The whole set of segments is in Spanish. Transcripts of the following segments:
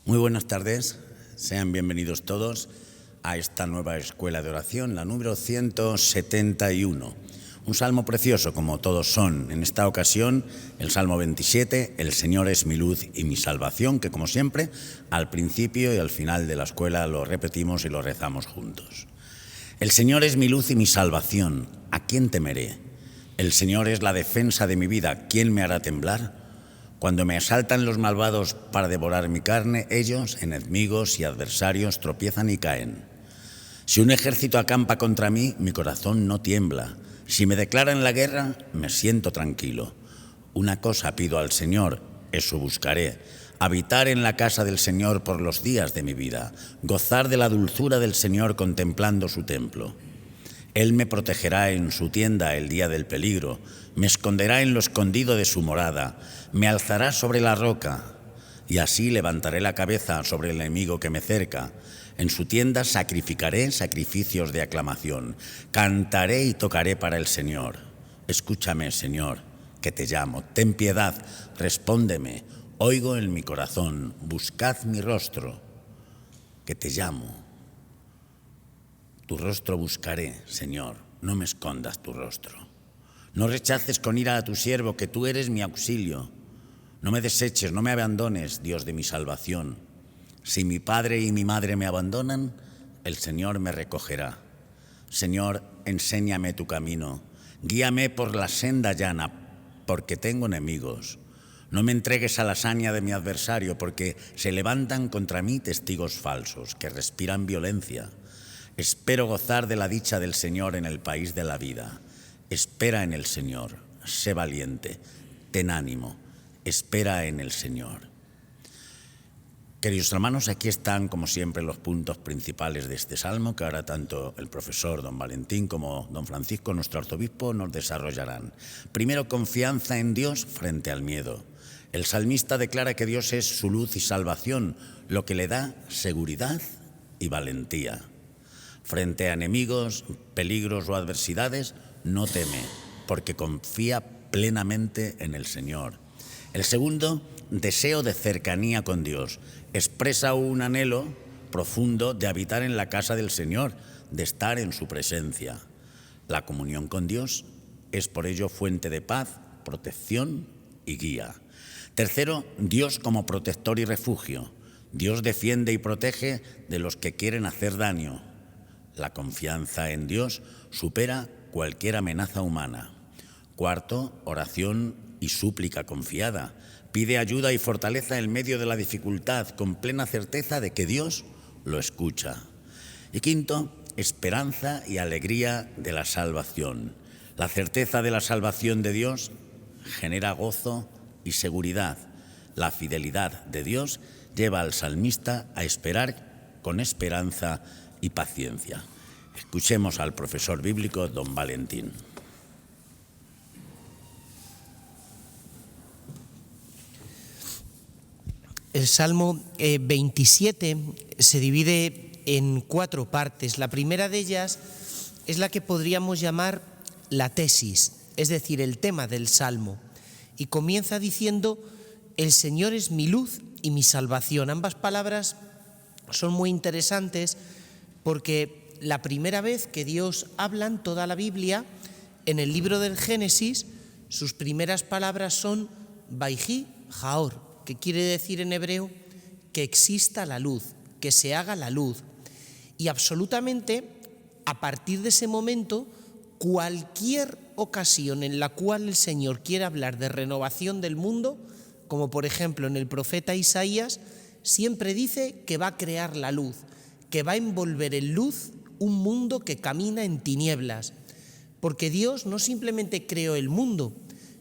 Muy buenas tardes, sean bienvenidos todos a esta nueva escuela de oración, la número 171. Un salmo precioso, como todos son. En esta ocasión, el Salmo 27, El Señor es mi luz y mi salvación, que como siempre, al principio y al final de la escuela lo repetimos y lo rezamos juntos. El Señor es mi luz y mi salvación, ¿a quién temeré? El Señor es la defensa de mi vida, ¿quién me hará temblar? Cuando me asaltan los malvados para devorar mi carne, ellos, enemigos y adversarios, tropiezan y caen. Si un ejército acampa contra mí, mi corazón no tiembla. Si me declaran la guerra, me siento tranquilo. Una cosa pido al Señor, eso buscaré: habitar en la casa del Señor por los días de mi vida, gozar de la dulzura del Señor contemplando su templo. Él me protegerá en su tienda el día del peligro, me esconderá en lo escondido de su morada, me alzará sobre la roca, y así levantaré la cabeza sobre el enemigo que me cerca. En su tienda sacrificaré sacrificios de aclamación, cantaré y tocaré para el Señor. Escúchame, Señor, que te llamo, ten piedad, respóndeme, oigo en mi corazón, buscad mi rostro, que te llamo. Tu rostro buscaré, Señor, no me escondas tu rostro. No rechaces con ira a tu siervo, que tú eres mi auxilio. No me deseches, no me abandones, Dios de mi salvación. Si mi padre y mi madre me abandonan, el Señor me recogerá. Señor, enséñame tu camino, guíame por la senda llana, porque tengo enemigos. No me entregues a la saña de mi adversario, porque se levantan contra mí testigos falsos, que respiran violencia. Espero gozar de la dicha del Señor en el país de la vida. Espera en el Señor, sé valiente, ten ánimo, espera en el Señor. Queridos hermanos, aquí están, como siempre, los puntos principales de este salmo, que ahora tanto el profesor don Valentín como don Francisco, nuestro arzobispo, nos desarrollarán. Primero, confianza en Dios frente al miedo. El salmista declara que Dios es su luz y salvación, lo que le da seguridad y valentía. Frente a enemigos, peligros o adversidades, no teme, porque confía plenamente en el Señor. El segundo, deseo de cercanía con Dios. Expresa un anhelo profundo de habitar en la casa del Señor, de estar en su presencia. La comunión con Dios es por ello fuente de paz, protección y guía. Tercero, Dios como protector y refugio. Dios defiende y protege de los que quieren hacer daño. La confianza en Dios supera cualquier amenaza humana. Cuarto, oración y súplica confiada. Pide ayuda y fortaleza en medio de la dificultad, con plena certeza de que Dios lo escucha. Y quinto, esperanza y alegría de la salvación. La certeza de la salvación de Dios genera gozo y seguridad. La fidelidad de Dios lleva al salmista a esperar con esperanza y paciencia. Escuchemos al profesor bíblico don Valentín. El Salmo 27 se divide en 4 partes. La primera de ellas es la que podríamos llamar la tesis, es decir, el tema del Salmo. Y comienza diciendo: el Señor es mi luz y mi salvación. Ambas palabras son muy interesantes porque la primera vez que Dios habla en toda la Biblia, en el libro del Génesis, sus primeras palabras son Vayhi Jaor, que quiere decir en hebreo que exista la luz, que se haga la luz. Y absolutamente, a partir de ese momento, cualquier ocasión en la cual el Señor quiera hablar de renovación del mundo, como por ejemplo en el profeta Isaías, siempre dice que va a crear la luz, que va a envolver en luz un mundo que camina en tinieblas. Porque Dios no simplemente creó el mundo,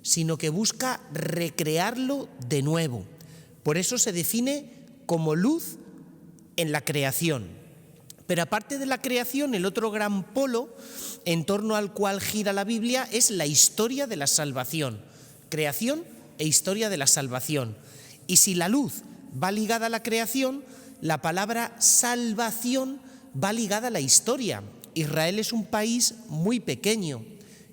sino que busca recrearlo de nuevo. Por eso se define como luz en la creación. Pero aparte de la creación, el otro gran polo en torno al cual gira la Biblia es la historia de la salvación. Creación e historia de la salvación. Y si la luz va ligada a la creación, la palabra salvación va ligada a la historia. Israel es un país muy pequeño,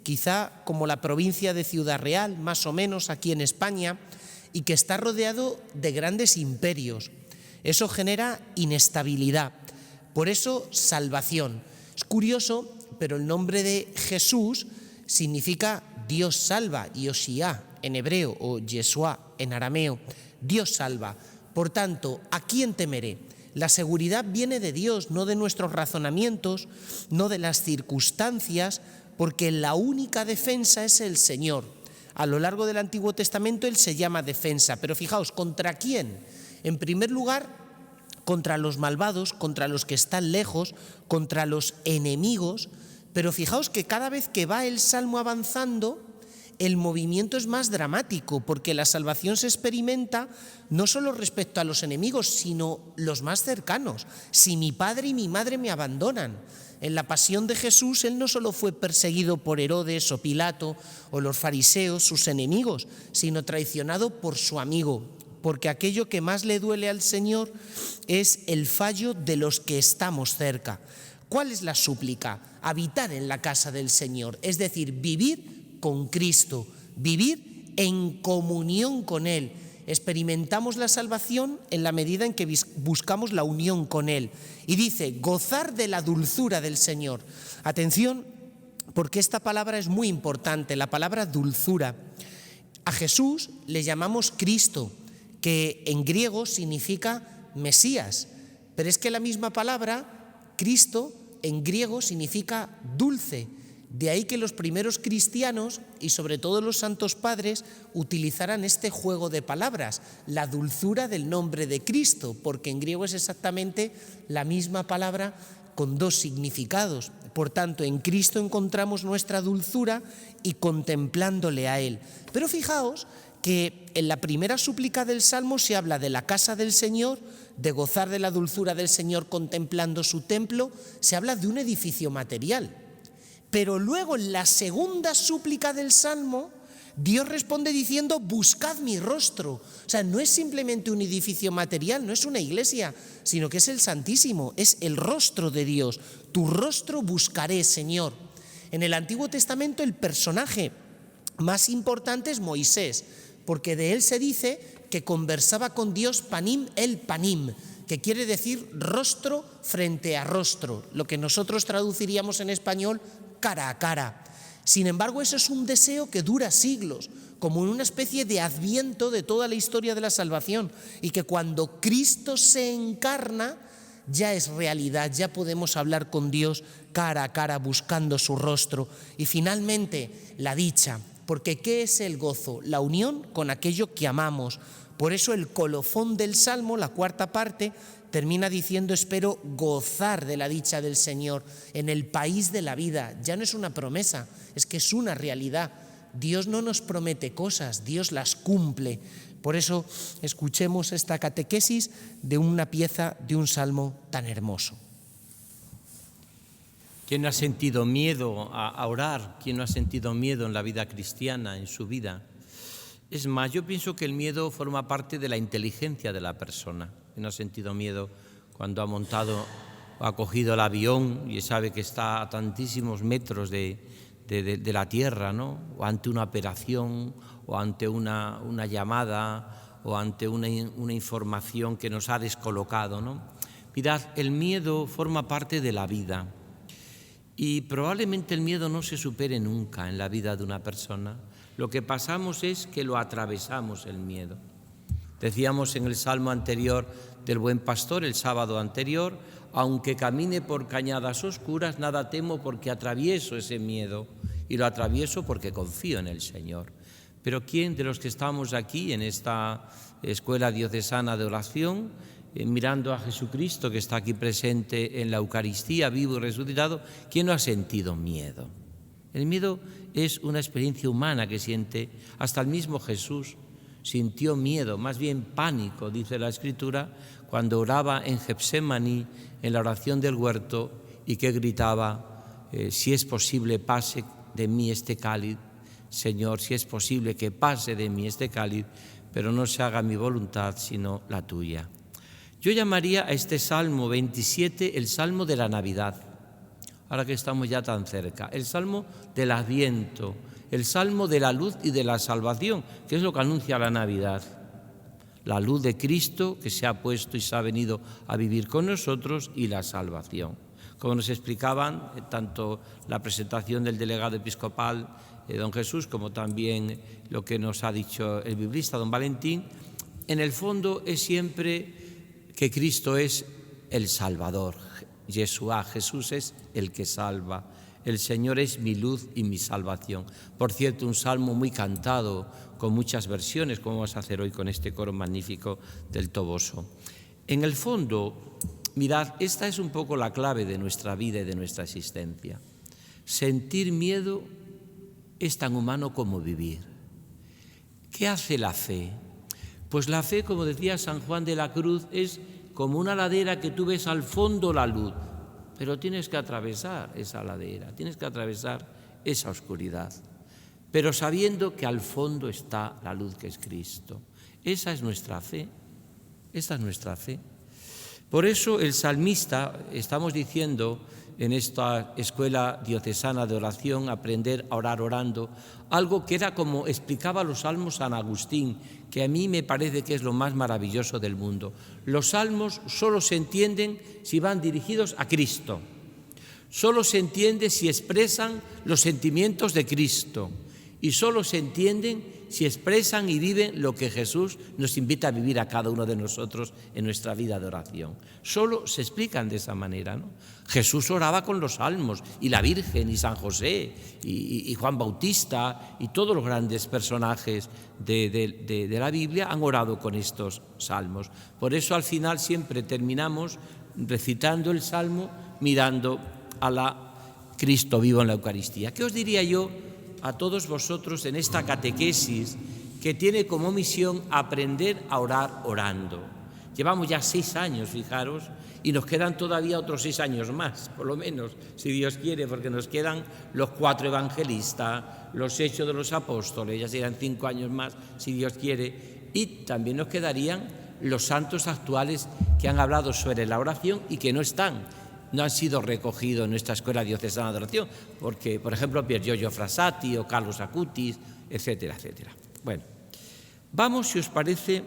quizá como la provincia de Ciudad Real, más o menos aquí en España, y que está rodeado de grandes imperios. Eso genera inestabilidad. Por eso, salvación. Es curioso, pero el nombre de Jesús significa Dios salva, Yoshia en hebreo o Yeshua en arameo. Dios salva. Por tanto, ¿a quién temeré? La seguridad viene de Dios, no de nuestros razonamientos, no de las circunstancias, porque la única defensa es el Señor. A lo largo del Antiguo Testamento Él se llama defensa, pero fijaos, ¿contra quién? En primer lugar, contra los malvados, contra los que están lejos, contra los enemigos, pero fijaos que cada vez que va el Salmo avanzando, el movimiento es más dramático, porque la salvación se experimenta no solo respecto a los enemigos, sino los más cercanos. Si mi padre y mi madre me abandonan. En la pasión de Jesús, Él no solo fue perseguido por Herodes o Pilato o los fariseos, sus enemigos, sino traicionado por su amigo, porque aquello que más le duele al Señor es el fallo de los que estamos cerca. ¿Cuál es la súplica? Habitar en la casa del Señor, es decir, vivir con Cristo, vivir en comunión con Él. Experimentamos la salvación en la medida en que buscamos la unión con Él. Y dice, gozar de la dulzura del Señor. Atención, porque esta palabra es muy importante, la palabra dulzura. A Jesús le llamamos Cristo, que en griego significa Mesías, pero es que la misma palabra, Cristo, en griego significa dulce. De ahí que los primeros cristianos, y sobre todo los santos padres, utilizaran este juego de palabras, la dulzura del nombre de Cristo, porque en griego es exactamente la misma palabra con dos significados. Por tanto, en Cristo encontramos nuestra dulzura y contemplándole a Él. Pero fijaos que en la primera súplica del Salmo se habla de la casa del Señor, de gozar de la dulzura del Señor contemplando su templo, se habla de un edificio material. Pero luego en la segunda súplica del Salmo, Dios responde diciendo, buscad mi rostro. O sea, no es simplemente un edificio material, no es una iglesia, sino que es el Santísimo, es el rostro de Dios. Tu rostro buscaré, Señor. En el Antiguo Testamento el personaje más importante es Moisés, porque de él se dice que conversaba con Dios panim el panim, que quiere decir rostro frente a rostro, lo que nosotros traduciríamos en español cara a cara. Sin embargo, eso es un deseo que dura siglos, como en una especie de adviento de toda la historia de la salvación, y que cuando Cristo se encarna ya es realidad, ya podemos hablar con Dios cara a cara buscando su rostro. Y finalmente la dicha, porque ¿qué es el gozo? La unión con aquello que amamos. Por eso el colofón del Salmo, la cuarta parte, termina diciendo, espero gozar de la dicha del Señor en el país de la vida. Ya no es una promesa, es que es una realidad. Dios no nos promete cosas, Dios las cumple. Por eso escuchemos esta catequesis de una pieza de un salmo tan hermoso. ¿Quién no ha sentido miedo a orar? ¿Quién no ha sentido miedo en la vida cristiana, en su vida? Es más, yo pienso que el miedo forma parte de la inteligencia de la persona. ¿Quién no ha sentido miedo cuando ha montado o ha cogido el avión y sabe que está a tantísimos metros de la tierra, ¿no? O ante una operación, o ante una llamada, o ante una información que nos ha descolocado, ¿no? Mirad, el miedo forma parte de la vida. Y probablemente el miedo no se supere nunca en la vida de una persona. Lo que pasamos es que lo atravesamos el miedo. Decíamos en el salmo anterior del buen pastor, el sábado anterior, aunque camine por cañadas oscuras, nada temo porque atravieso ese miedo. Y lo atravieso porque confío en el Señor. Pero ¿quién de los que estamos aquí en esta escuela diocesana de oración, mirando a Jesucristo que está aquí presente en la Eucaristía, vivo y resucitado, quién no ha sentido miedo? El miedo es una experiencia humana que siente, hasta el mismo Jesús sintió miedo, más bien pánico, dice la Escritura, cuando oraba en Getsemaní, en la oración del huerto, y que gritaba, si es posible, pase de mí este cáliz, Señor, si es posible que pase de mí este cáliz, pero no se haga mi voluntad, sino la tuya. Yo llamaría a este Salmo 27 el Salmo de la Navidad, ahora que estamos ya tan cerca, el Salmo del Adviento, el Salmo de la luz y de la salvación, que es lo que anuncia la Navidad. La luz de Cristo que se ha puesto y se ha venido a vivir con nosotros y la salvación. Como nos explicaban tanto la presentación del delegado episcopal, don Jesús, como también lo que nos ha dicho el biblista, don Valentín, en el fondo es siempre que Cristo es el Salvador. Yeshua, Jesús es el que salva. El Señor es mi luz y mi salvación. Por cierto, un salmo muy cantado, con muchas versiones, como vamos a hacer hoy con este coro magnífico del Toboso. En el fondo, mirad, esta es un poco la clave de nuestra vida y de nuestra existencia. Sentir miedo es tan humano como vivir. ¿Qué hace la fe? Pues la fe, como decía San Juan de la Cruz, es como una ladera que tú ves al fondo la luz, pero tienes que atravesar esa ladera, tienes que atravesar esa oscuridad, pero sabiendo que al fondo está la luz que es Cristo. Esa es nuestra fe, esa es nuestra fe. Por eso el salmista, estamos diciendo en esta escuela diocesana de oración, aprender a orar orando, algo que era como explicaba los salmos San Agustín, que a mí me parece que es lo más maravilloso del mundo. Los salmos solo se entienden si van dirigidos a Cristo, solo se entiende si expresan los sentimientos de Cristo y solo se entienden si expresan y viven lo que Jesús nos invita a vivir a cada uno de nosotros en nuestra vida de oración. Solo se explican de esa manera, ¿no? Jesús oraba con los salmos, y la Virgen, y San José, y Juan Bautista, y todos los grandes personajes de la Biblia han orado con estos salmos. Por eso al final siempre terminamos recitando el salmo mirando a la Cristo vivo en la Eucaristía. ¿Qué os diría yo a todos vosotros en esta catequesis que tiene como misión aprender a orar orando? Llevamos ya 6 años, fijaros, y nos quedan todavía otros 6 años más, por lo menos, si Dios quiere, porque nos quedan los 4 evangelistas, los Hechos de los Apóstoles, ya serán 5 años más, si Dios quiere, y también nos quedarían los santos actuales que han hablado sobre la oración y que no han sido recogidos en nuestra escuela diocesana de oración, porque, por ejemplo, Pier Giorgio Frassati o Carlos Acutis, etcétera, etcétera. Bueno, vamos, si os parece,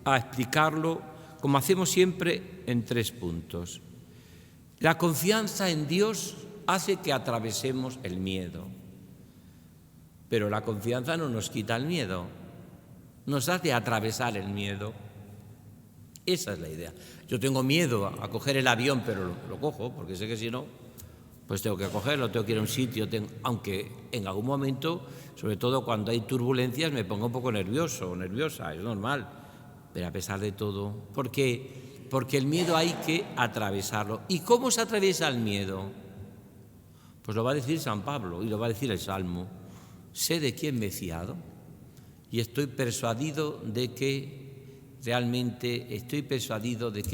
a explicarlo como hacemos siempre en 3 puntos. La confianza en Dios hace que atravesemos el miedo, pero la confianza no nos quita el miedo, nos hace atravesar el miedo. Esa es la idea. Yo tengo miedo a coger el avión, pero lo cojo, porque sé que si no, pues tengo que cogerlo, tengo que ir a un sitio, aunque en algún momento, sobre todo cuando hay turbulencias, me pongo un poco nervioso o nerviosa, es normal, pero a pesar de todo, porque el miedo hay que atravesarlo. ¿Y cómo se atraviesa el miedo? Pues lo va a decir San Pablo y lo va a decir el Salmo. Sé de quién me he fiado y estoy persuadido de que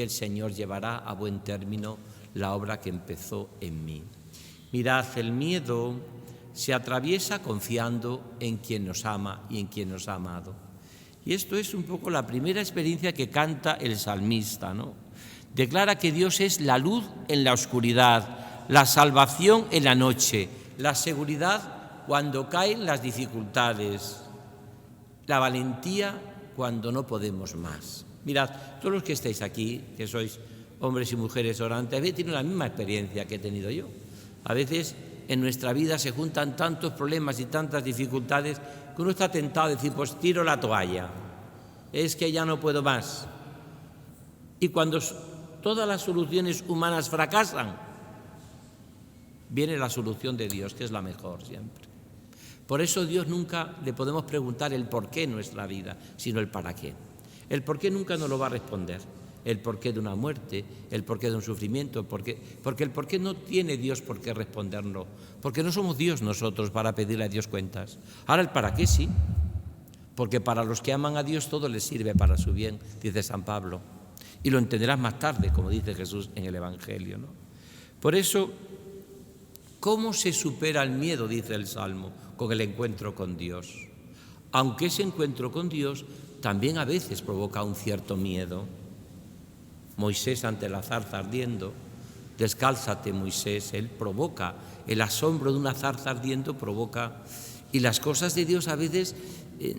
el Señor llevará a buen término la obra que empezó en mí. Mirad, el miedo se atraviesa confiando en quien nos ama y en quien nos ha amado. Y esto es un poco la primera experiencia que canta el salmista, ¿no? Declara que Dios es la luz en la oscuridad, la salvación en la noche, la seguridad cuando caen las dificultades, la valentía cuando no podemos más. Mirad, todos los que estáis aquí, que sois hombres y mujeres orantes, a veces tienen la misma experiencia que he tenido yo. A veces en nuestra vida se juntan tantos problemas y tantas dificultades que uno está tentado a decir, pues tiro la toalla, es que ya no puedo más. Y cuando todas las soluciones humanas fracasan, viene la solución de Dios, que es la mejor siempre. Por eso a Dios nunca le podemos preguntar el por qué en nuestra vida, sino el para qué. El por qué nunca nos lo va a responder. El porqué de una muerte, el porqué de un sufrimiento, porque el porqué no tiene Dios por qué responderlo, porque no somos Dios nosotros para pedirle a Dios cuentas. Ahora el para qué sí, porque para los que aman a Dios todo les sirve para su bien, dice San Pablo, y lo entenderás más tarde, como dice Jesús en el Evangelio, ¿no? Por eso, ¿cómo se supera el miedo?, dice el Salmo, con el encuentro con Dios. Aunque ese encuentro con Dios también a veces provoca un cierto miedo. Moisés ante la zarza ardiendo, descálzate Moisés, él provoca, el asombro de una zarza ardiendo provoca, Y las cosas de Dios a veces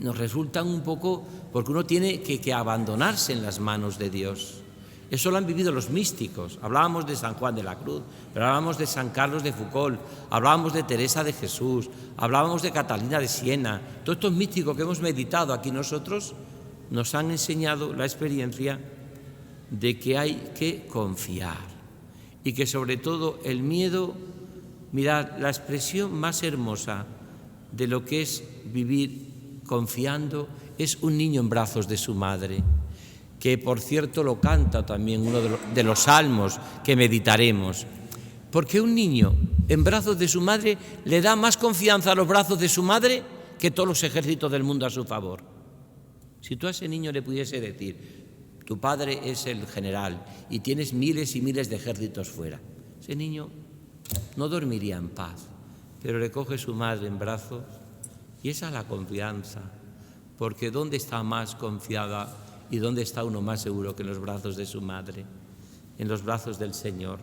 nos resultan un poco, porque uno tiene que abandonarse en las manos de Dios. Eso lo han vivido los místicos. Hablábamos de San Juan de la Cruz, pero hablábamos de San Carlos de Foucault, hablábamos de Teresa de Jesús, hablábamos de Catalina de Siena. Todos estos místicos que hemos meditado aquí nosotros nos han enseñado la experiencia de que hay que confiar y que sobre todo el miedo, mirad, la expresión más hermosa de lo que es vivir confiando es un niño en brazos de su madre, que por cierto lo canta también uno de los salmos que meditaremos, porque un niño en brazos de su madre le da más confianza a los brazos de su madre que todos los ejércitos del mundo a su favor. Si tú a ese niño le pudiese decir, tu padre es el general y tienes miles y miles de ejércitos fuera, ese niño no dormiría en paz, pero le coge su madre en brazos y esa es la confianza, porque ¿dónde está más confiada y dónde está uno más seguro que en los brazos de su madre? En los brazos del Señor.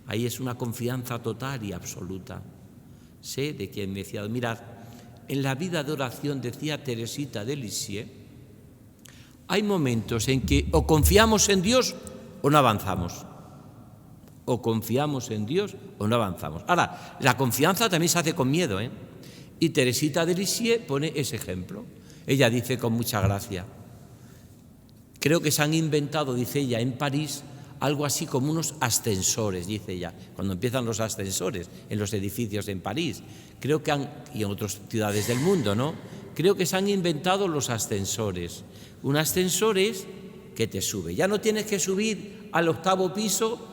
Ahí es una confianza total y absoluta. Sé de quién me he fiado. Mirad, en la vida de oración, decía Teresita de Lisieux, hay momentos en que o confiamos en Dios o no avanzamos. O confiamos en Dios o no avanzamos. Ahora, la confianza también se hace con miedo, ¿eh? Y Teresita de Lisieux pone ese ejemplo. Ella dice con mucha gracia, creo que se han inventado, dice ella, en París, algo así como unos ascensores, dice ella, cuando empiezan los ascensores en los edificios en París. Creo que y en otras ciudades del mundo, ¿no? Creo que se han inventado los ascensores. Un ascensor es que te sube. Ya no tienes que subir al 8º piso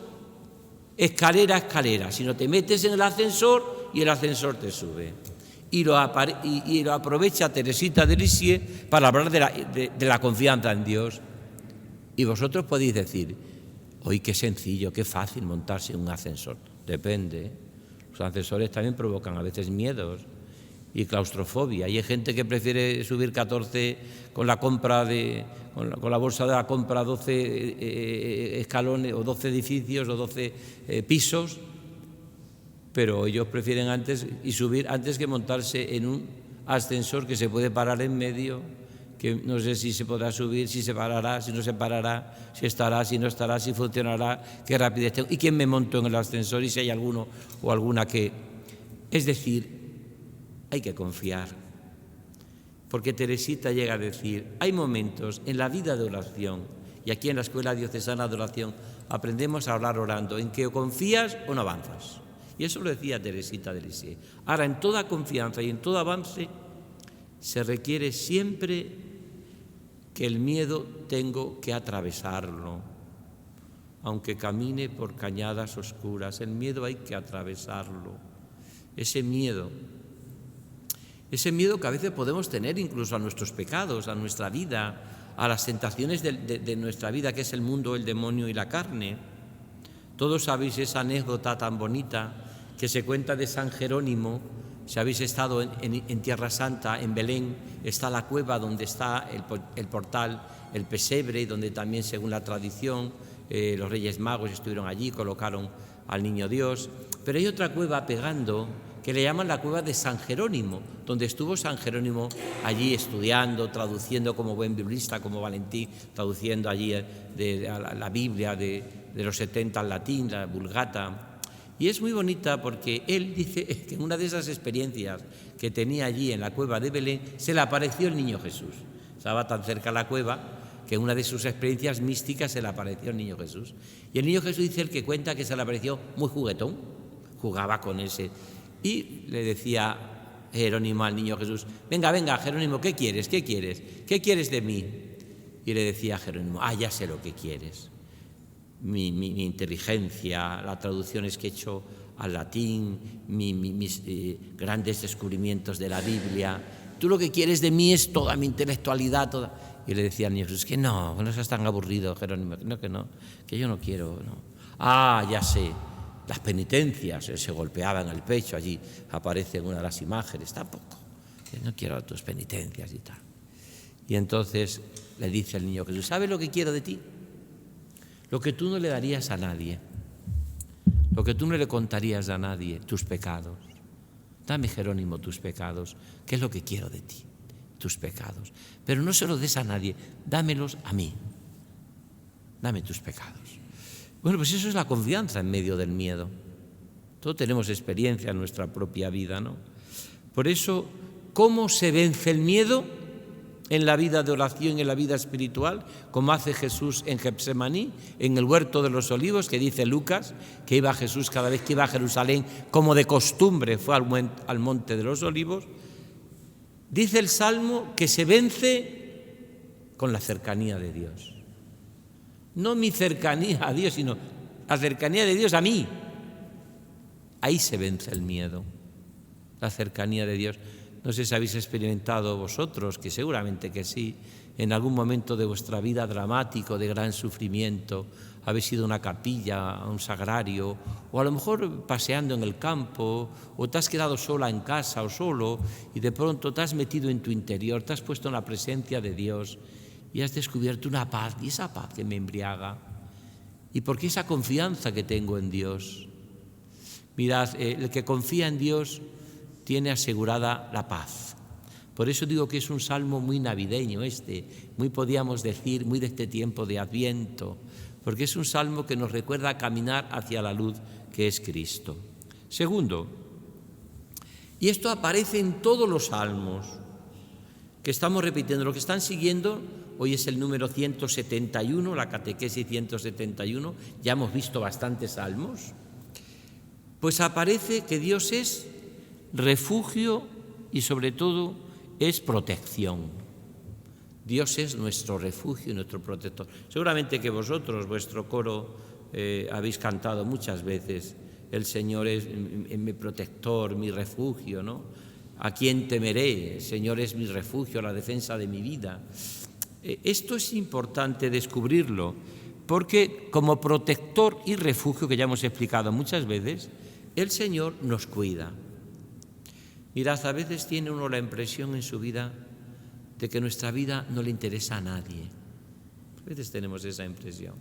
escalera a escalera, sino te metes en el ascensor y el ascensor te sube. Y lo aprovecha Teresita de Lisieux para hablar de la confianza en Dios. Y vosotros podéis decir, hoy qué sencillo, qué fácil montarse en un ascensor. Depende. Los ascensores también provocan a veces miedos y claustrofobia. Y hay gente que prefiere subir 14 con la compra con la bolsa de la compra 12 escalones o 12 edificios o 12 pisos, pero ellos prefieren subir antes que montarse en un ascensor que se puede parar en medio, que no sé si se podrá subir, si se parará, si no se parará, si estará, si no estará, si funcionará, qué rapidez tengo, y quién me monto en el ascensor y si hay alguno o alguna que... Es decir, hay que confiar, porque Teresita llega a decir, hay momentos en la vida de oración, y aquí en la Escuela Diocesana de Oración aprendemos a hablar orando, en que o confías o no avanzas. Y eso lo decía Teresita de Lisieux. Ahora, en toda confianza y en todo avance se requiere siempre que el miedo tengo que atravesarlo. Aunque camine por cañadas oscuras, el miedo hay que atravesarlo. Ese miedo que a veces podemos tener incluso a nuestros pecados, a nuestra vida, a las tentaciones de nuestra vida, que es el mundo, el demonio y la carne. Todos sabéis esa anécdota tan bonita que se cuenta de San Jerónimo. Si habéis estado en Tierra Santa, en Belén, está la cueva donde está el portal, el pesebre, y donde también, según la tradición, los Reyes Magos estuvieron allí, colocaron al Niño Dios. Pero hay otra cueva pegando que le llaman la cueva de San Jerónimo, donde estuvo San Jerónimo allí estudiando, traduciendo como buen biblista, como Valentín, traduciendo allí la Biblia de los 70 al latín, la Vulgata. Y es muy bonita porque él dice que en una de esas experiencias que tenía allí en la cueva de Belén se le apareció el Niño Jesús. Estaba tan cerca la cueva que en una de sus experiencias místicas se le apareció el Niño Jesús. Y el Niño Jesús dice el que cuenta que se le apareció muy juguetón, jugaba con ese. Y le decía Jerónimo al Niño Jesús, venga, Jerónimo, ¿qué quieres? ¿Qué quieres? ¿Qué quieres de mí? Y le decía Jerónimo, ya sé lo que quieres. Mi inteligencia, las traducciones que he hecho al latín, mis grandes descubrimientos de la Biblia. Tú lo que quieres de mí es toda mi intelectualidad, toda... Y le decía al Niño Jesús, que no seas tan aburrido, Jerónimo, que yo no quiero, no. Ya sé. Las penitencias, se golpeaba en el pecho, allí aparece en una de las imágenes, tampoco, no quiero tus penitencias y tal. Y entonces le dice el Niño Jesús, ¿sabes lo que quiero de ti? Lo que tú no le darías a nadie, lo que tú no le contarías a nadie, tus pecados. Dame, Jerónimo, tus pecados, que es lo que quiero de ti, tus pecados. Pero no se los des a nadie, dámelos a mí. Dame tus pecados. Bueno, pues eso es la confianza en medio del miedo. Todos tenemos experiencia en nuestra propia vida, ¿no? Por eso, ¿cómo se vence el miedo en la vida de oración, en la vida espiritual? Como hace Jesús en Getsemaní, en el huerto de los olivos, que dice Lucas, que iba Jesús cada vez que iba a Jerusalén, como de costumbre fue al monte de los olivos. Dice el Salmo que se vence con la cercanía de Dios. No mi cercanía a Dios, sino la cercanía de Dios a mí. Ahí se vence el miedo, la cercanía de Dios. No sé si habéis experimentado vosotros, que seguramente que sí, en algún momento de vuestra vida dramático, de gran sufrimiento, habéis ido a una capilla, a un sagrario, o a lo mejor paseando en el campo, o te has quedado sola en casa o solo, y de pronto te has metido en tu interior, te has puesto en la presencia de Dios, y has descubierto una paz, y esa paz que me embriaga. ¿Y por qué esa confianza que tengo en Dios? Mirad, el que confía en Dios tiene asegurada la paz. Por eso digo que es un salmo muy navideño muy podríamos decir, muy de este tiempo de Adviento, porque es un salmo que nos recuerda caminar hacia la luz que es Cristo. Segundo, y esto aparece en todos los salmos que estamos repitiendo, lo que están siguiendo. Hoy es el número 171, la catequesis 171, ya hemos visto bastantes salmos. Pues aparece que Dios es refugio y sobre todo es protección. Dios es nuestro refugio y nuestro protector. Seguramente que vosotros, vuestro coro, habéis cantado muchas veces, el Señor es mi protector, mi refugio, ¿no? ¿A quién temeré? El Señor es mi refugio, la defensa de mi vida. Esto es importante descubrirlo, porque como protector y refugio, que ya hemos explicado muchas veces, el Señor nos cuida. Mirad, a veces tiene uno la impresión en su vida de que nuestra vida no le interesa a nadie. A veces tenemos esa impresión,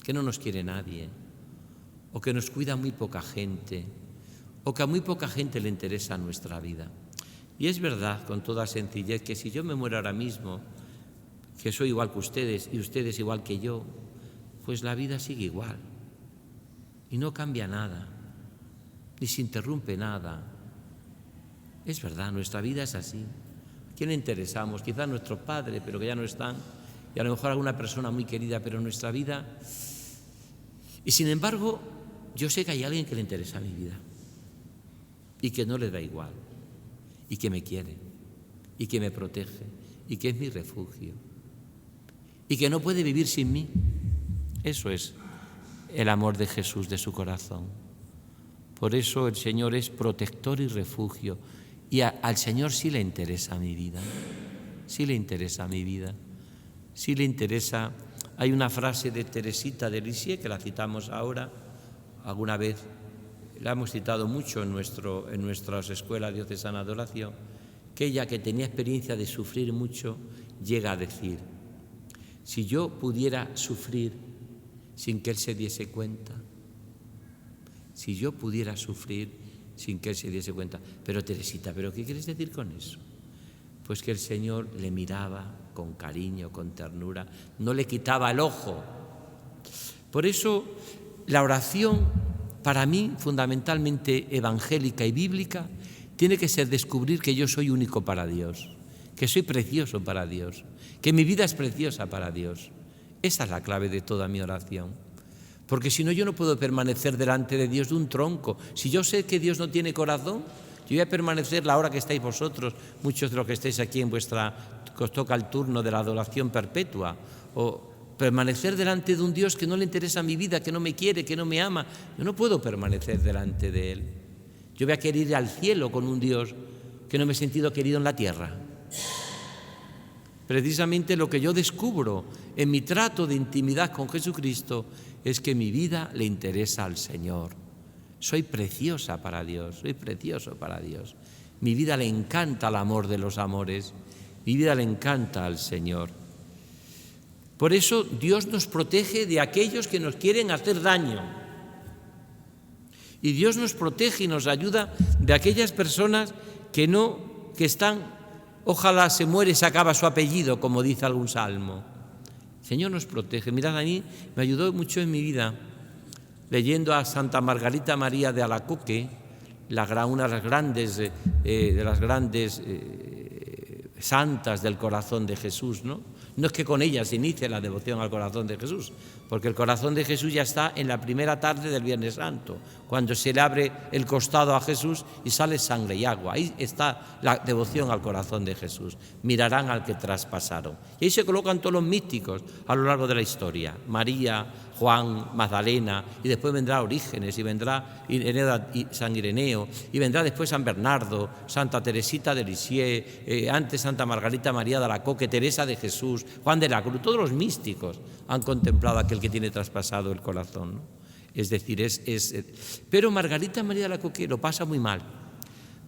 que no nos quiere nadie, o que nos cuida muy poca gente, o que a muy poca gente le interesa nuestra vida. Y es verdad, con toda sencillez, que si yo me muero ahora mismo, que soy igual que ustedes y ustedes igual que yo, pues la vida sigue igual y no cambia nada, ni se interrumpe nada. Es verdad, nuestra vida es así. ¿A quién le interesamos? Quizás nuestros padres, pero que ya no están, y a lo mejor alguna persona muy querida, pero nuestra vida. Y sin embargo, yo sé que hay alguien que le interesa mi vida y que no le da igual, y que me quiere, y que me protege, y que es mi refugio, y que no puede vivir sin mí. Eso es el amor de Jesús, de su corazón. Por eso el Señor es protector y refugio. Y al Señor sí le interesa mi vida. Sí le interesa mi vida. Sí le interesa. Hay una frase de Teresita de Lisieux, que la citamos ahora, alguna vez, la hemos citado mucho en nuestras escuelas diocesanas de oración, que ella, que tenía experiencia de sufrir mucho, llega a decir: si yo pudiera sufrir sin que Él se diese cuenta, si yo pudiera sufrir sin que Él se diese cuenta. Pero Teresita, ¿pero qué quieres decir con eso? Pues que el Señor le miraba con cariño, con ternura, no le quitaba el ojo. Por eso la oración, para mí, fundamentalmente evangélica y bíblica, tiene que ser descubrir que yo soy único para Dios, que soy precioso para Dios, que mi vida es preciosa para Dios. Esa es la clave de toda mi oración. Porque si no, yo no puedo permanecer delante de Dios de un tronco. Si yo sé que Dios no tiene corazón, yo voy a permanecer la hora que estáis vosotros, muchos de los que estáis aquí que os toca el turno de la adoración perpetua, o permanecer delante de un Dios que no le interesa mi vida, que no me quiere, que no me ama. Yo no puedo permanecer delante de Él. Yo voy a querer ir al cielo con un Dios que no me he sentido querido en la tierra. Precisamente lo que yo descubro en mi trato de intimidad con Jesucristo es que mi vida le interesa al Señor. Soy preciosa para Dios, soy precioso para Dios. Mi vida le encanta el amor de los amores, mi vida le encanta al Señor. Por eso Dios nos protege de aquellos que nos quieren hacer daño. Y Dios nos protege y nos ayuda de aquellas personas que están, ojalá se muere y se acaba su apellido, como dice algún salmo. El Señor nos protege. Mirad, a mí me ayudó mucho en mi vida leyendo a Santa Margarita María de Alacoque, una de las grandes santas del corazón de Jesús, ¿no? No es que con ella se inicie la devoción al corazón de Jesús, porque el corazón de Jesús ya está en la primera tarde del Viernes Santo, cuando se le abre el costado a Jesús y sale sangre y agua. Ahí está la devoción al corazón de Jesús. Mirarán al que traspasaron. Y ahí se colocan todos los místicos a lo largo de la historia. María, Juan, Magdalena, y después vendrá Orígenes, y vendrá San Ireneo, y vendrá después San Bernardo, Santa Teresita de Lisieux, antes Santa Margarita María de Alacoque, Teresa de Jesús, Juan de la Cruz. Todos los místicos han contemplado a aquel que tiene traspasado el corazón, ¿no? Es decir, pero Margarita María de Alacoque lo pasa muy mal,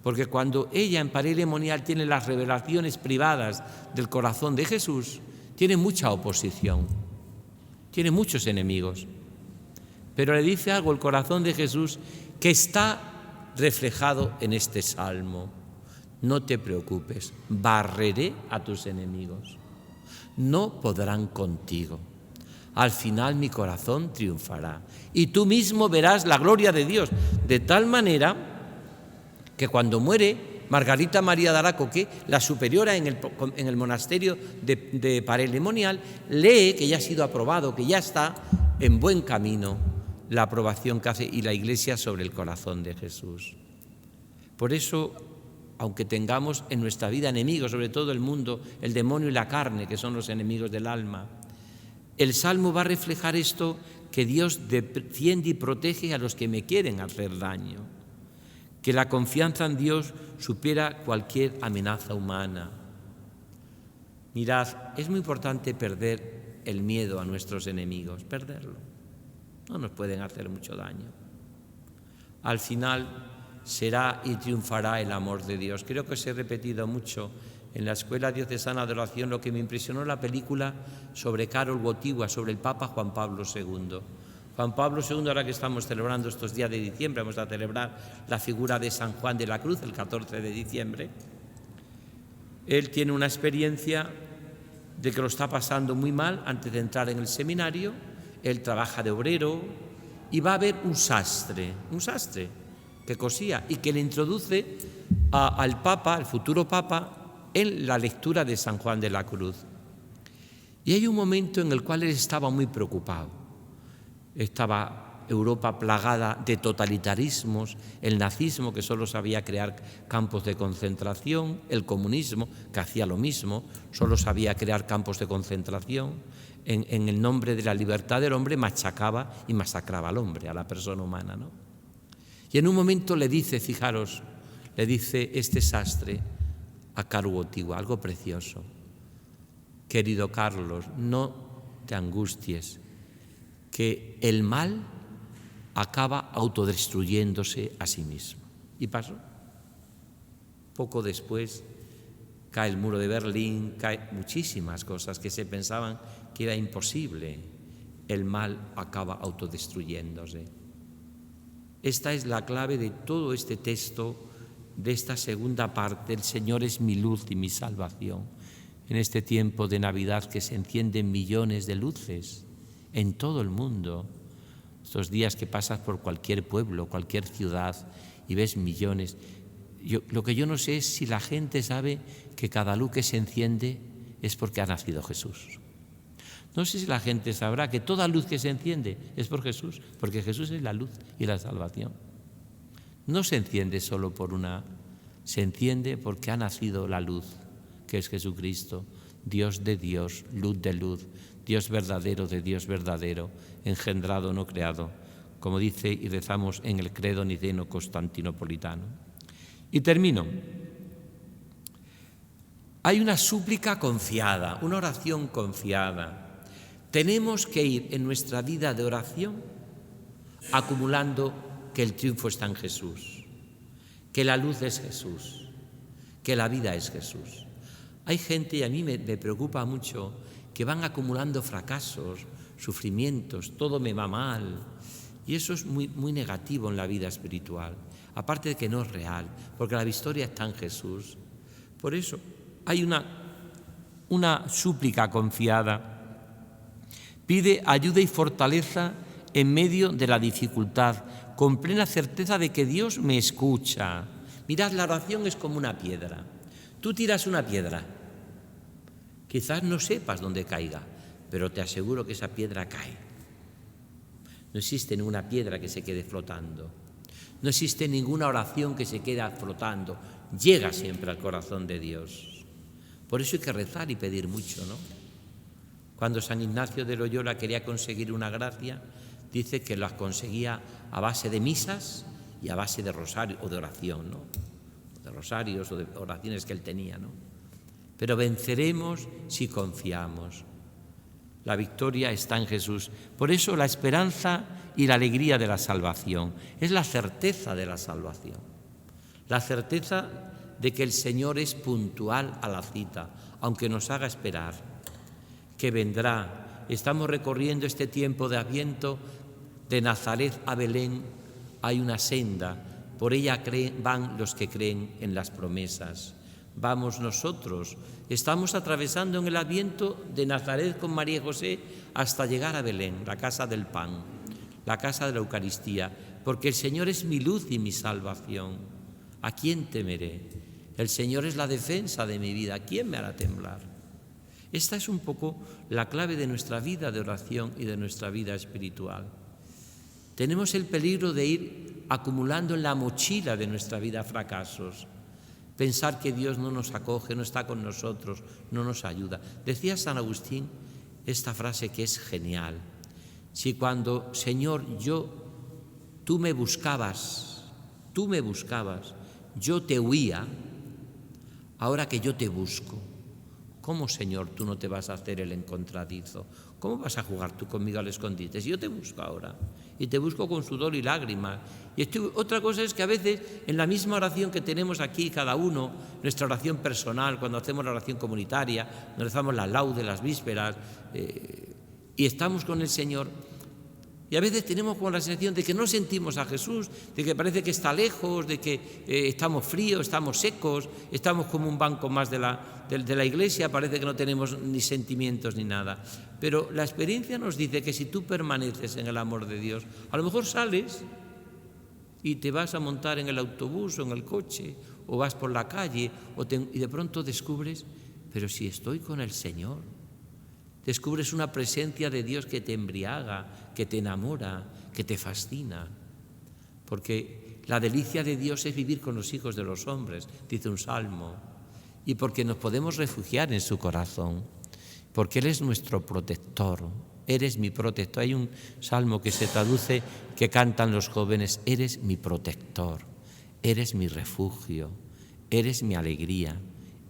porque cuando ella en Paray-le-Monial tiene las revelaciones privadas del corazón de Jesús, tiene mucha oposición, tiene muchos enemigos, pero le dice algo el corazón de Jesús que está reflejado en este salmo: no te preocupes, barreré a tus enemigos, no podrán contigo. Al final mi corazón triunfará y tú mismo verás la gloria de Dios. De tal manera que cuando muere Margarita María de Alacoque, la superiora en el monasterio de Paray-le-Monial, lee que ya ha sido aprobado, que ya está en buen camino la aprobación que hace y la Iglesia sobre el corazón de Jesús. Por eso, aunque tengamos en nuestra vida enemigos, sobre todo el mundo, el demonio y la carne, que son los enemigos del alma, el Salmo va a reflejar esto, que Dios defiende y protege a los que me quieren hacer daño, que la confianza en Dios supera cualquier amenaza humana. Mirad, es muy importante perder el miedo a nuestros enemigos, perderlo. No nos pueden hacer mucho daño. Al final será y triunfará el amor de Dios. Creo que os he repetido mucho en la Escuela Diocesana de Oración lo que me impresionó la película sobre Karol Wojtyła, sobre el Papa Juan Pablo II. Juan Pablo II, ahora que estamos celebrando estos días de diciembre, vamos a celebrar la figura de San Juan de la Cruz el 14 de diciembre. Él tiene una experiencia de que lo está pasando muy mal antes de entrar en el seminario. Él trabaja de obrero y va a ver un sastre que cosía y que le introduce al Papa, al futuro Papa, en la lectura de San Juan de la Cruz. Y hay un momento en el cual él estaba muy preocupado. Estaba Europa plagada de totalitarismos, el nazismo, que solo sabía crear campos de concentración, el comunismo, que hacía lo mismo, solo sabía crear campos de concentración. En el nombre de la libertad del hombre machacaba y masacraba al hombre, a la persona humana, ¿no? Y en un momento le dice, fijaros, le dice este sastre a Karol Wojtyła, algo precioso: querido Carlos, no te angusties, que el mal acaba autodestruyéndose a sí mismo. Y pasó. Poco después cae el muro de Berlín, caen muchísimas cosas que se pensaban que era imposible. El mal acaba autodestruyéndose. Esta es la clave de todo este texto, de esta segunda parte: el Señor es mi luz y mi salvación. En este tiempo de Navidad que se encienden millones de luces en todo el mundo, estos días que pasas por cualquier pueblo, cualquier ciudad y ves millones. Lo que yo no sé es si la gente sabe que cada luz que se enciende es porque ha nacido Jesús. No sé si la gente sabrá que toda luz que se enciende es por Jesús, porque Jesús es la luz y la salvación. No se enciende solo por se enciende porque ha nacido la luz, que es Jesucristo, Dios de Dios, luz de luz, Dios verdadero de Dios verdadero, engendrado, no creado, como dice y rezamos en el credo niceno-constantinopolitano. Y termino. Hay una súplica confiada, una oración confiada. Tenemos que ir en nuestra vida de oración acumulando que el triunfo está en Jesús, que la luz es Jesús, que la vida es Jesús. Hay gente, y a mí me preocupa mucho, que van acumulando fracasos, sufrimientos, todo me va mal, Y eso es muy, muy negativo en la vida espiritual, aparte de que no es real, porque la victoria está en Jesús. Por eso hay una súplica confiada. Pide ayuda y fortaleza en medio de la dificultad, con plena certeza de que Dios me escucha. Mirad, la oración es como una piedra. Tú tiras una piedra, quizás no sepas dónde caiga, pero te aseguro que esa piedra cae. No existe ninguna piedra que se quede flotando. No existe ninguna oración que se quede flotando. Llega siempre al corazón de Dios. Por eso hay que rezar y pedir mucho, ¿no? Cuando San Ignacio de Loyola quería conseguir una gracia, dice que las conseguía a base de misas y a base de rosario o de oración, ¿no? De rosarios o de oraciones que él tenía, ¿no? Pero venceremos si confiamos. La victoria está en Jesús. Por eso la esperanza y la alegría de la salvación es la certeza de la salvación. La certeza de que el Señor es puntual a la cita, aunque nos haga esperar, que vendrá. Estamos recorriendo este tiempo de Adviento. De Nazaret a Belén hay una senda, por ella van los que creen en las promesas. Vamos nosotros, estamos atravesando en el Adviento de Nazaret con María y José hasta llegar a Belén, la casa del pan, la casa de la Eucaristía, porque el Señor es mi luz y mi salvación. ¿A quién temeré? El Señor es la defensa de mi vida. ¿A quién me hará temblar? Esta es un poco la clave de nuestra vida de oración y de nuestra vida espiritual. Tenemos el peligro de ir acumulando en la mochila de nuestra vida fracasos. Pensar que Dios no nos acoge, no está con nosotros, no nos ayuda. Decía San Agustín esta frase que es genial. Si cuando, Señor, tú me buscabas, yo te huía, ahora que yo te busco, ¿cómo, Señor, tú no te vas a hacer el encontradizo? ¿Cómo vas a jugar tú conmigo al escondite? Si yo te busco ahora, y te busco con sudor y lágrimas. Y otra cosa es que a veces en la misma oración que tenemos aquí cada uno, nuestra oración personal, cuando hacemos la oración comunitaria, nos rezamos las laudes, las vísperas, y estamos con el Señor, y a veces tenemos como la sensación de que no sentimos a Jesús, de que parece que está lejos, de que estamos fríos, estamos secos, estamos como un banco más de la iglesia, parece que no tenemos ni sentimientos ni nada. Pero la experiencia nos dice que si tú permaneces en el amor de Dios, a lo mejor sales y te vas a montar en el autobús o en el coche, o vas por la calle, y de pronto descubres, pero si estoy con el Señor. Descubres una presencia de Dios que te embriaga, que te enamora, que te fascina. Porque la delicia de Dios es vivir con los hijos de los hombres, dice un salmo. Y porque nos podemos refugiar en su corazón. Porque Él es nuestro protector. Eres mi protector. Hay un salmo que se traduce, que cantan los jóvenes: eres mi protector, eres mi refugio, eres mi alegría,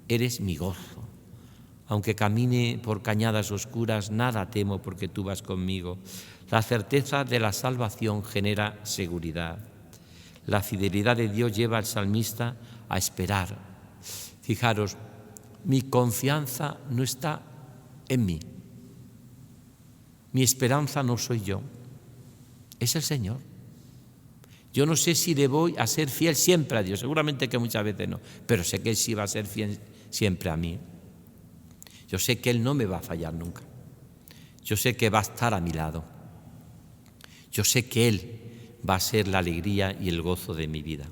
eres mi gozo. Aunque camine por cañadas oscuras, nada temo porque tú vas conmigo. La certeza de la salvación genera seguridad. La fidelidad de Dios lleva al salmista a esperar. Fijaros, mi confianza no está en mí. Mi esperanza no soy yo, es el Señor. Yo no sé si le voy a ser fiel siempre a Dios, seguramente que muchas veces no, pero sé que Él sí va a ser fiel siempre a mí. Yo sé que Él no me va a fallar nunca. Yo sé que va a estar a mi lado. Yo sé que Él va a ser la alegría y el gozo de mi vida.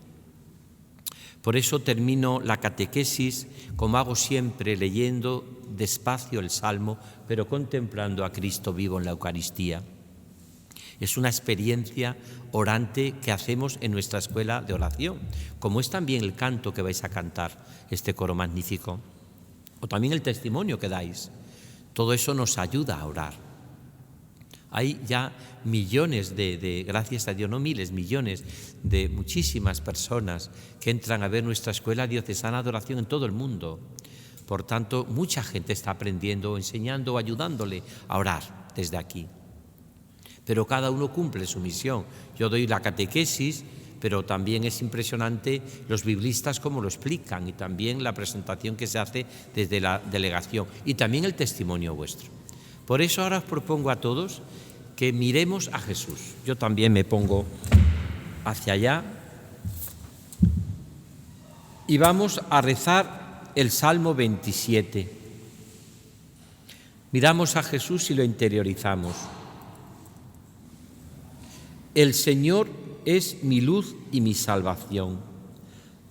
Por eso termino la catequesis, como hago siempre, leyendo despacio el Salmo, pero contemplando a Cristo vivo en la Eucaristía. Es una experiencia orante que hacemos en nuestra escuela de oración, como es también el canto que vais a cantar, este coro magnífico, o también el testimonio que dais. Todo eso nos ayuda a orar. Hay ya millones gracias a Dios, no miles, millones de muchísimas personas que entran a ver nuestra escuela diocesana de oración en todo el mundo. Por tanto, mucha gente está aprendiendo, enseñando, ayudándole a orar desde aquí. Pero cada uno cumple su misión. Yo doy la catequesis, pero también es impresionante los biblistas cómo lo explican, y también la presentación que se hace desde la delegación, y también el testimonio vuestro. Por eso ahora os propongo a todos que miremos a Jesús. Yo también me pongo hacia allá y vamos a rezar el Salmo 27. Miramos a Jesús y lo interiorizamos. El Señor es mi luz y mi salvación.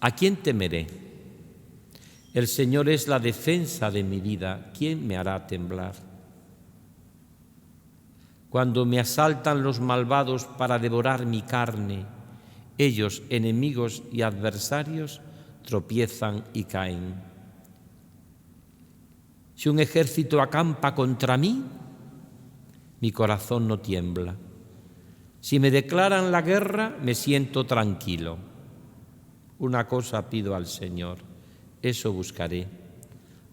¿A quién temeré? El Señor es la defensa de mi vida. ¿Quién me hará temblar? Cuando me asaltan los malvados para devorar mi carne, ellos, enemigos y adversarios, tropiezan y caen. Si un ejército acampa contra mí, mi corazón no tiembla. Si me declaran la guerra, me siento tranquilo. Una cosa pido al Señor, eso buscaré,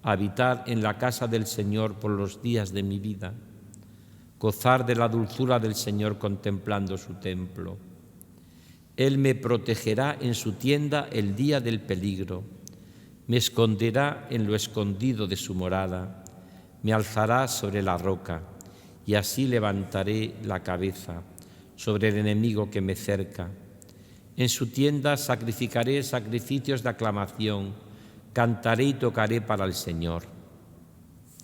habitar en la casa del Señor por los días de mi vida, gozar de la dulzura del Señor contemplando su templo. Él me protegerá en su tienda el día del peligro, me esconderá en lo escondido de su morada, me alzará sobre la roca y así levantaré la cabeza sobre el enemigo que me cerca. En su tienda sacrificaré sacrificios de aclamación, cantaré y tocaré para el Señor.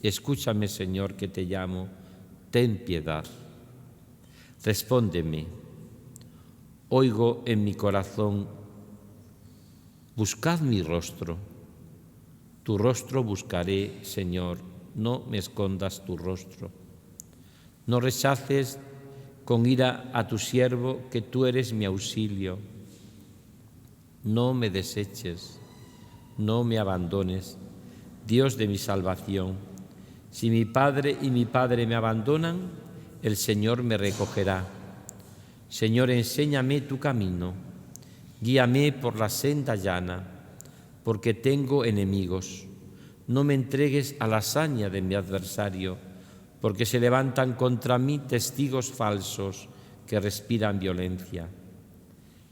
Escúchame, Señor, que te llamo, ten piedad. Respóndeme. Oigo en mi corazón, buscad mi rostro. Tu rostro buscaré, Señor, no me escondas tu rostro. No rechaces con ira a tu siervo, que tú eres mi auxilio. No me deseches, no me abandones, Dios de mi salvación. Si mi padre y mi padre me abandonan, el Señor me recogerá. Señor, enséñame tu camino, guíame por la senda llana, porque tengo enemigos. No me entregues a la hazaña de mi adversario, porque se levantan contra mí testigos falsos que respiran violencia.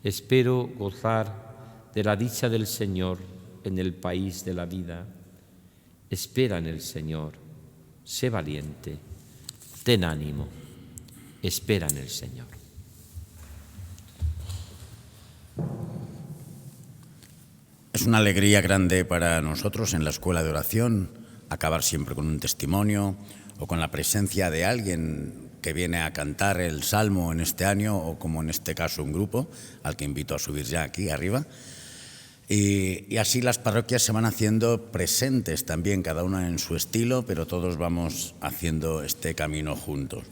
Espero gozar de la dicha del Señor en el país de la vida. Espera en el Señor, sé valiente, ten ánimo, espera en el Señor. Es una alegría grande para nosotros en la escuela de oración acabar siempre con un testimonio o con la presencia de alguien que viene a cantar el Salmo en este año, o como en este caso un grupo, al que invito a subir ya aquí arriba. Y así las parroquias se van haciendo presentes también, cada una en su estilo, pero todos vamos haciendo este camino juntos.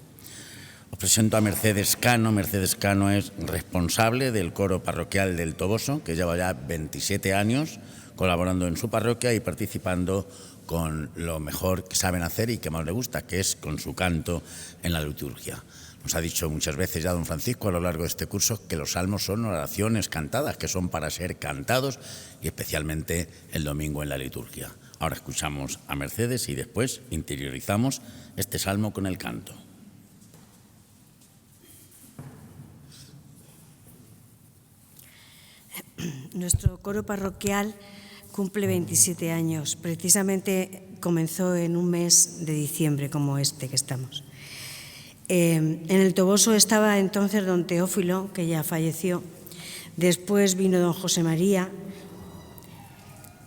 Os presento a Mercedes Cano. Mercedes Cano es responsable del coro parroquial del Toboso, que lleva ya 27 años colaborando en su parroquia y participando con lo mejor que saben hacer y que más le gusta, que es con su canto en la liturgia. Nos ha dicho muchas veces ya don Francisco a lo largo de este curso que los salmos son oraciones cantadas, que son para ser cantados, y especialmente el domingo en la liturgia. Ahora escuchamos a Mercedes y después interiorizamos este salmo con el canto. Nuestro coro parroquial cumple 27 años. Precisamente comenzó en un mes de diciembre como este que estamos. En el Toboso estaba entonces don Teófilo, que ya falleció. Después vino don José María.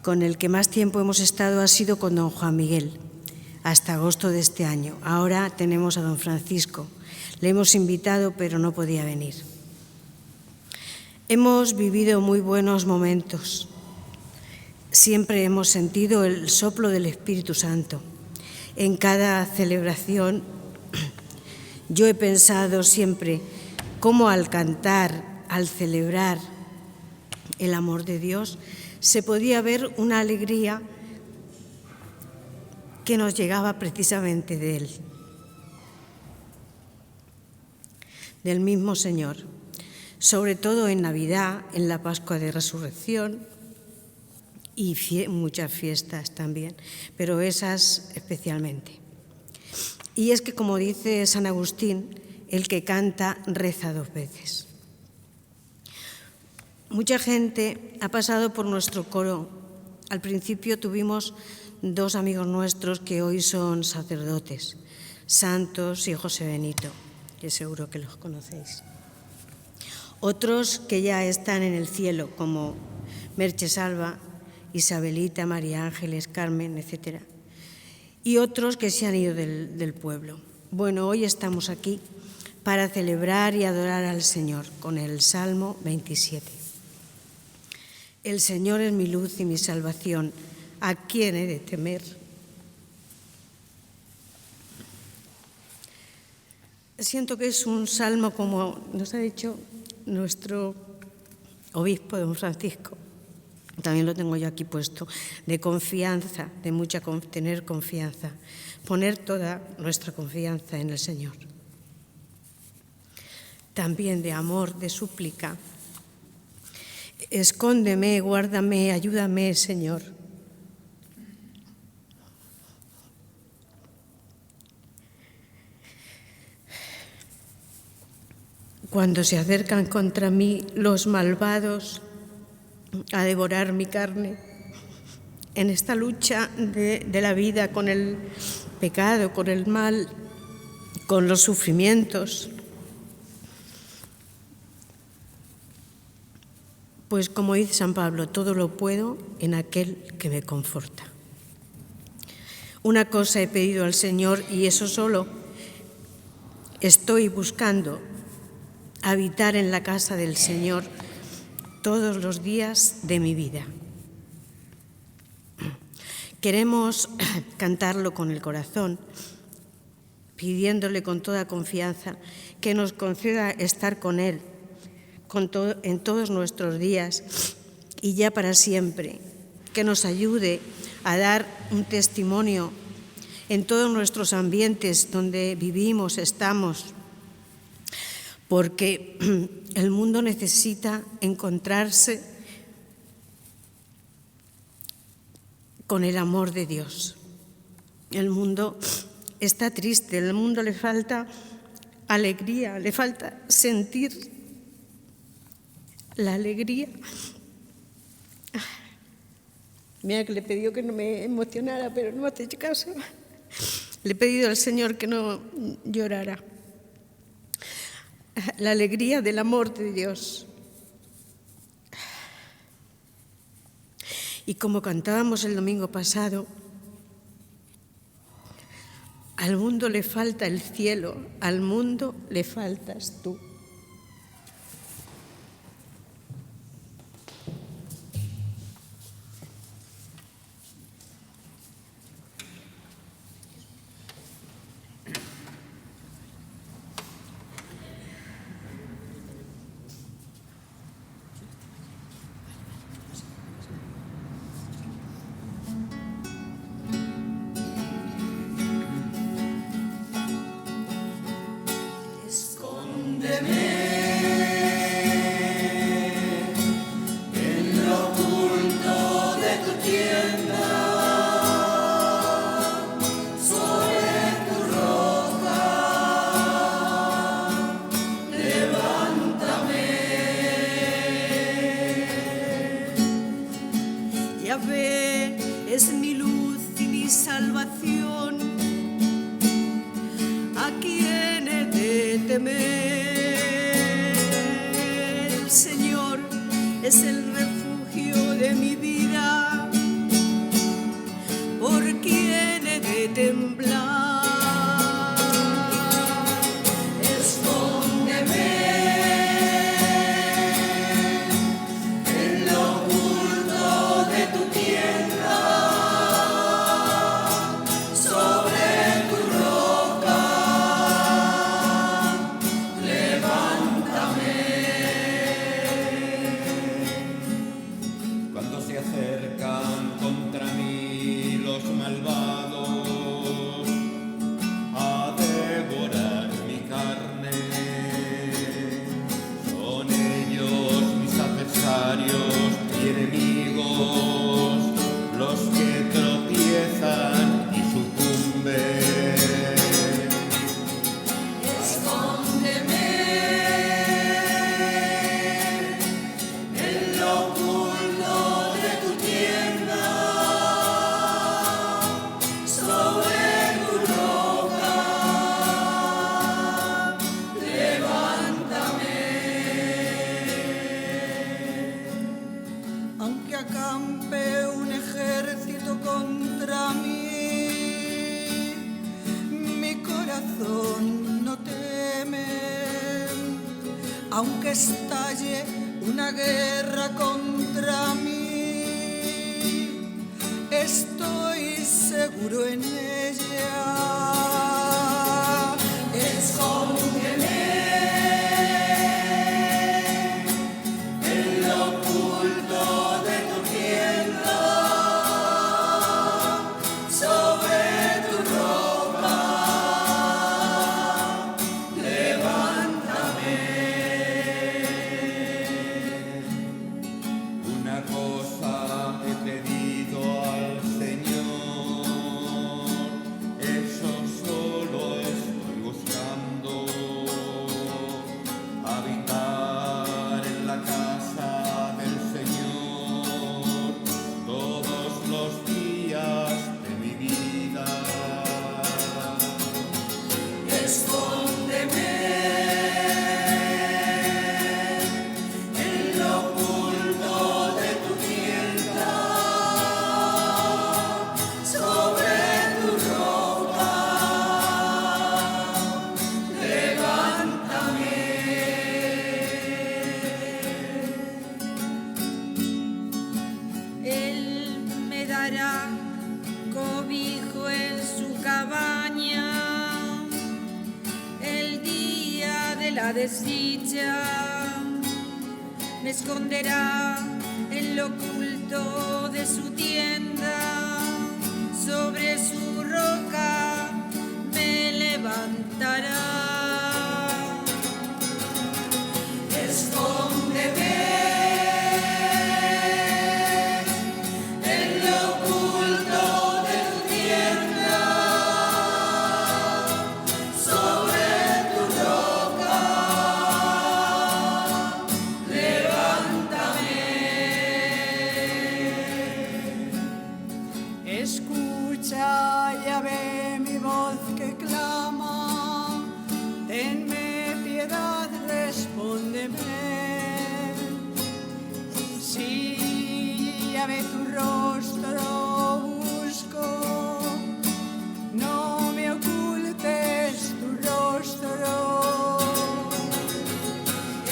Con el que más tiempo hemos estado ha sido con don Juan Miguel, hasta agosto de este año. Ahora tenemos a don Francisco. Le hemos invitado, pero no podía venir. Hemos vivido muy buenos momentos. Siempre hemos sentido el soplo del Espíritu Santo. En cada celebración yo he pensado siempre cómo al cantar, al celebrar el amor de Dios, se podía ver una alegría que nos llegaba precisamente de Él, del mismo Señor. Sobre todo en Navidad, en la Pascua de Resurrección y muchas fiestas también, pero esas especialmente. Y es que, como dice San Agustín, el que canta reza 2 veces. Mucha gente ha pasado por nuestro coro. Al principio tuvimos 2 amigos nuestros que hoy son sacerdotes, Santos y José Benito. que seguro que los conocéis. Otros que ya están en el cielo, como Merche Salva, Isabelita, María Ángeles, Carmen, etc. Y otros que se han ido del pueblo. Bueno, hoy estamos aquí para celebrar y adorar al Señor con el Salmo 27. El Señor es mi luz y mi salvación. ¿A quién he de temer? Siento que es un salmo, como nos ha dicho nuestro obispo don Francisco, también lo tengo yo aquí puesto, de confianza, de tener confianza, poner toda nuestra confianza en el Señor. También de amor, de súplica. Escóndeme, guárdame, ayúdame, Señor. Cuando se acercan contra mí los malvados a devorar mi carne, en esta lucha de la vida con el pecado, con el mal, con los sufrimientos, pues como dice San Pablo, todo lo puedo en aquel que me conforta. Una cosa he pedido al Señor y eso solo estoy buscando, habitar en la casa del Señor todos los días de mi vida. Queremos cantarlo con el corazón, pidiéndole con toda confianza que nos conceda estar con Él en todos nuestros días y ya para siempre, que nos ayude a dar un testimonio en todos nuestros ambientes donde vivimos, estamos, porque el mundo necesita encontrarse con el amor de Dios. El mundo está triste, al mundo le falta alegría, le falta sentir la alegría. Mira que le he pedido que no me emocionara, pero no me hace caso. Le he pedido al Señor que no llorara. La alegría del amor de Dios. Y como cantábamos el domingo pasado, al mundo le falta el cielo, al mundo le faltas tú. Es mi luz y mi salvación, ¿a quién he de temer? El Señor es el refugio de mi vida, ¿por quién he de temblar? aunque estalle una guerra contra mí, estoy seguro en ella. Escóndeme en lo oculto de tu tienda, sobre tu ropa, levántame. Una cosa he pedido al Señor, eso solo estoy buscando, habitar en la casa del Señor todos los días de mi vida. Escóndeme en lo oculto de tu tienda, sobre tu ropa, levántame. Él me dará cobijo en su cabaña el día de la desdicha. Me esconderá en lo oculto de su tienda, sobre su roca me levantará. Escóndeme en lo oculto de tu tienda, sobre tu roca, levántame. Escucha, Yahvé, mi voz que clama, tenme piedad, respóndeme. Si Yahvé tu rostro busco, no me ocultes tu rostro.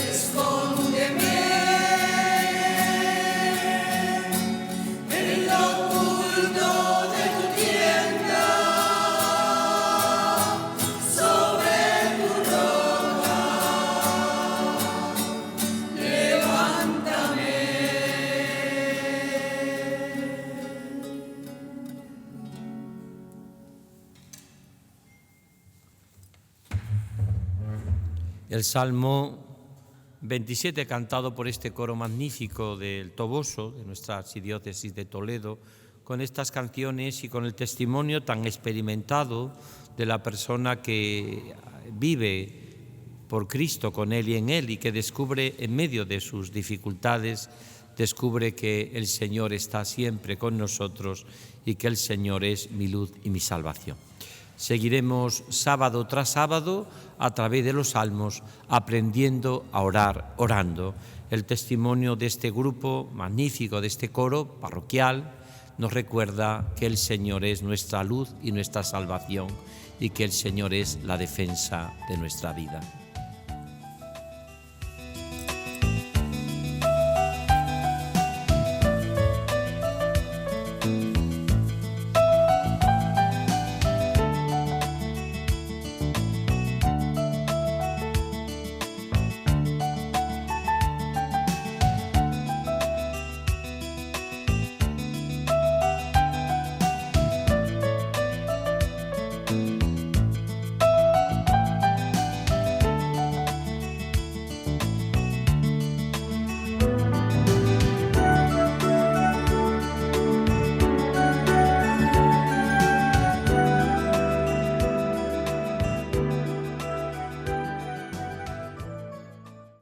Escóndeme en lo oculto de tu tienda, sobre tu roca, levántame. El Salmo 27, cantado por este coro magnífico del Toboso, de nuestra archidiócesis de Toledo, con estas canciones y con el testimonio tan experimentado de la persona que vive por Cristo, con Él y en Él, y que descubre en medio de sus dificultades, descubre que el Señor está siempre con nosotros y que el Señor es mi luz y mi salvación. Seguiremos sábado tras sábado a través de los salmos, aprendiendo a orar, orando. El testimonio de este grupo magnífico, de este coro parroquial, nos recuerda que el Señor es nuestra luz y nuestra salvación y que el Señor es la defensa de nuestra vida.